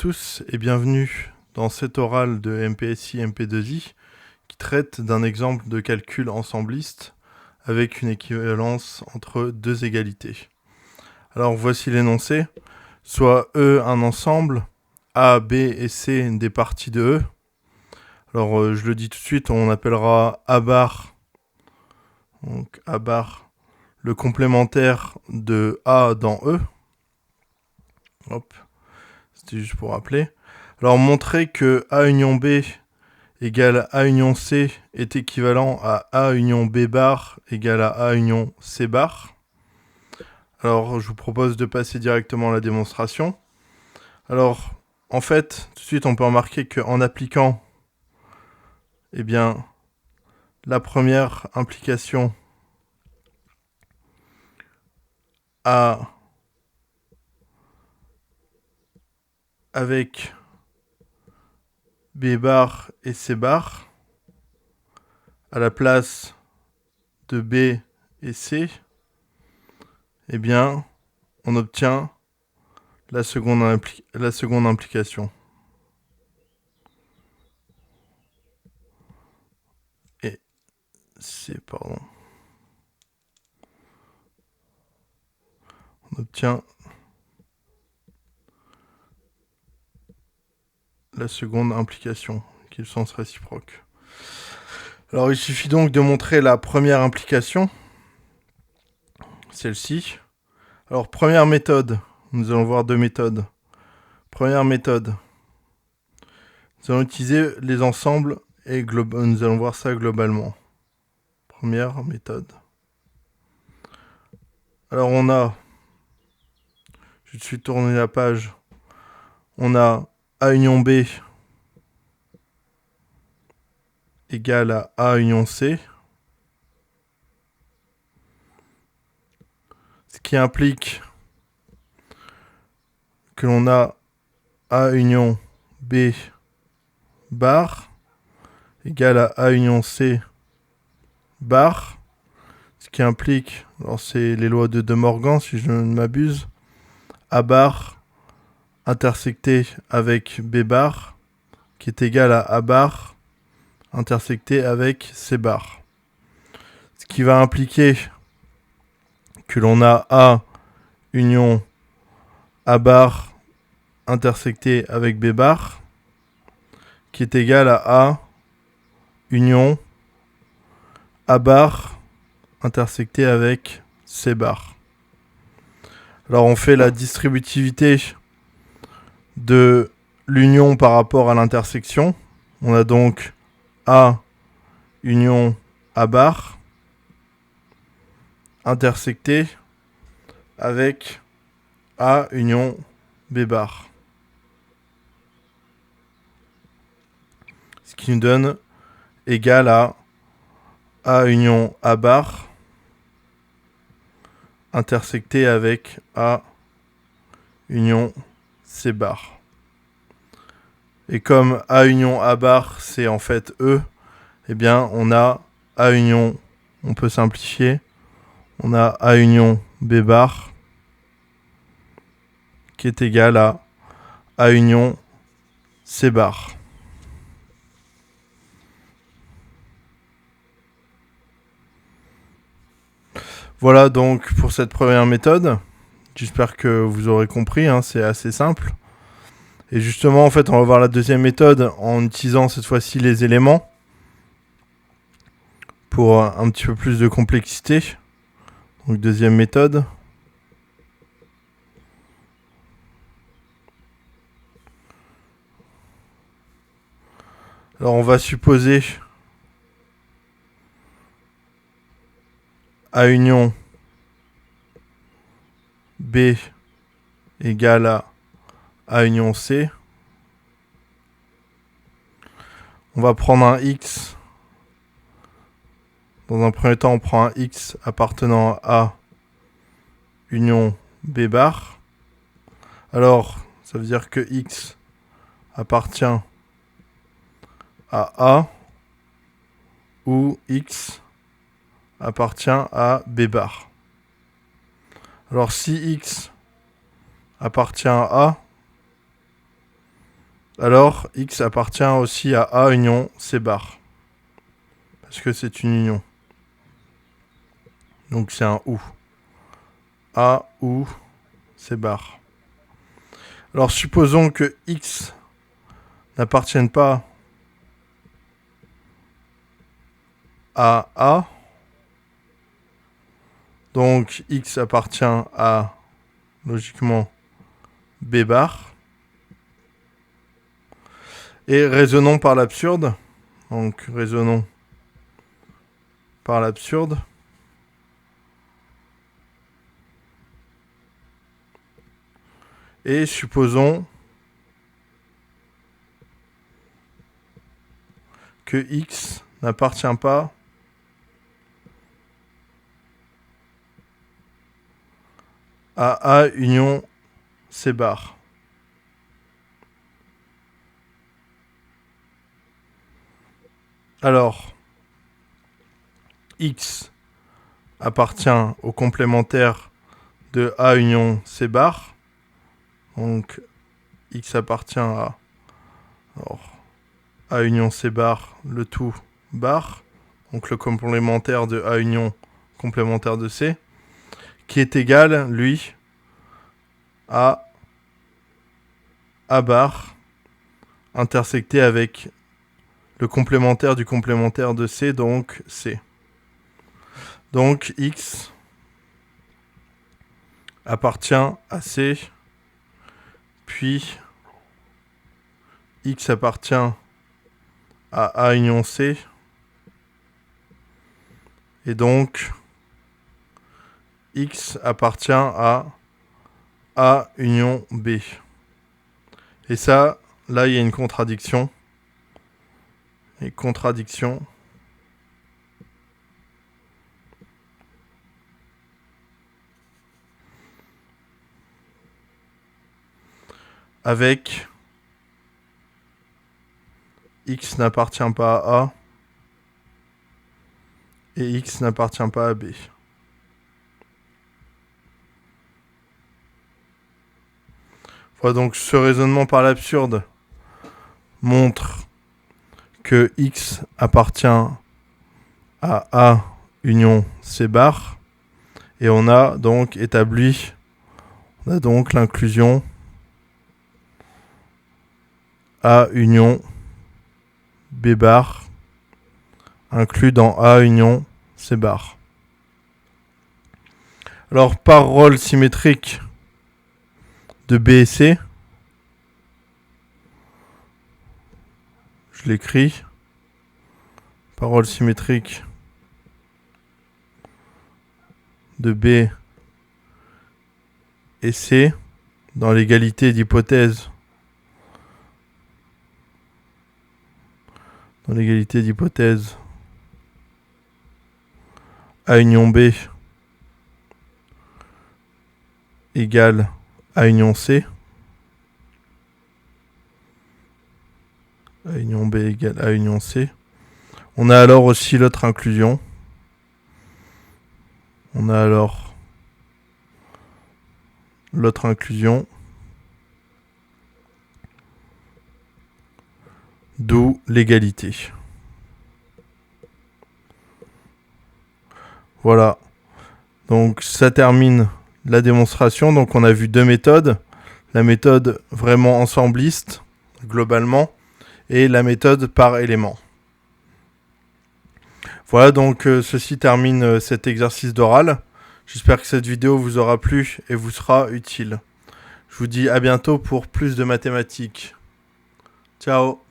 tous et bienvenue dans cet oral de MPSI MP2I qui traite d'un exemple de calcul ensembliste avec une équivalence entre deux égalités. Alors voici l'énoncé, soit E un ensemble, A, B et C des parties de E. Alors je le dis tout de suite, on appellera A bar, donc A bar, le complémentaire de A dans E. Hop. C'était juste pour rappeler. Alors, montrer que A union B égale A union C est équivalent à A union B bar égale à A union C bar. Alors, je vous propose de passer directement à la démonstration. Alors, en fait, tout de suite, on peut remarquer qu'en appliquant, eh bien, la première implication A avec B bar et C bar à la place de B et C, eh bien, on obtient la seconde implication. Et C, pardon. On obtient la seconde implication, qui est le sens réciproque. Alors, il suffit donc de montrer la première implication, celle-ci. Alors, première méthode, nous allons voir deux méthodes. Première méthode, nous allons utiliser les ensembles et nous allons voir ça globalement. Première méthode. Alors, on a, je vais tout de suite tourner la page, on a A union B égale à A union C, ce qui implique que l'on a A union B bar égale à A union C bar, ce qui implique, alors c'est les lois de De Morgan si je ne m'abuse, A bar intersecté avec B bar qui est égal à A bar intersecté avec C bar. Ce qui va impliquer que l'on a A union A bar intersecté avec B bar qui est égal à A union A bar intersecté avec C bar. Alors on fait la distributivité de l'union par rapport à l'intersection. On a donc A union A bar intersecté avec A union B bar. Ce qui nous donne égal à A union A bar intersecté avec A union C bar. Et comme A union A bar c'est en fait E, eh bien on a A union, on peut simplifier, on a A union B bar qui est égal à A union C bar. Voilà donc pour cette première méthode. J'espère que vous aurez compris, hein, c'est assez simple. Et justement, en fait, on va voir la deuxième méthode en utilisant cette fois-ci les éléments pour un petit peu plus de complexité. Donc, deuxième méthode. Alors, on va supposer A union B égale à A union C. On va prendre un X. Dans un premier temps, on prend un X appartenant à A union B bar. Alors, ça veut dire que X appartient à A où X appartient à B bar. Alors si X appartient à A, alors X appartient aussi à A union C bar. Parce que c'est une union. Donc c'est un OU. A, OU, C bar. Alors supposons que X n'appartienne pas à A. Donc X appartient à, logiquement, B bar. Et raisonnons par l'absurde. Donc raisonnons par l'absurde. Et supposons que X n'appartient pas à A union C bar. Alors, X appartient au complémentaire de A union C bar. Donc, X appartient à A union C bar, le tout bar. Donc, le complémentaire de A union complémentaire de C. Qui est égal, lui, à A bar intersecté avec le complémentaire du complémentaire de C, donc C. Donc X appartient à C, puis X appartient à A union C, et donc X appartient à A union B. Et ça, là, il y a une contradiction. Et contradiction. Avec X n'appartient pas à A et X n'appartient pas à B. Voilà, donc ce raisonnement par l'absurde montre que X appartient à A union C bar et on a donc établi, l'inclusion A union B bar inclus dans A union C bar. Alors par rôle symétrique de B et C, je l'écris, par rôle symétrique de B et C dans l'égalité d'hypothèse A union B égale A union C. A union B égale A union C. On a alors aussi l'autre inclusion. D'où l'égalité. Voilà. Donc ça termine la démonstration. Donc on a vu deux méthodes. La méthode vraiment ensembliste, globalement, et la méthode par élément. Voilà, donc ceci termine cet exercice d'oral. J'espère que cette vidéo vous aura plu et vous sera utile. Je vous dis à bientôt pour plus de mathématiques. Ciao.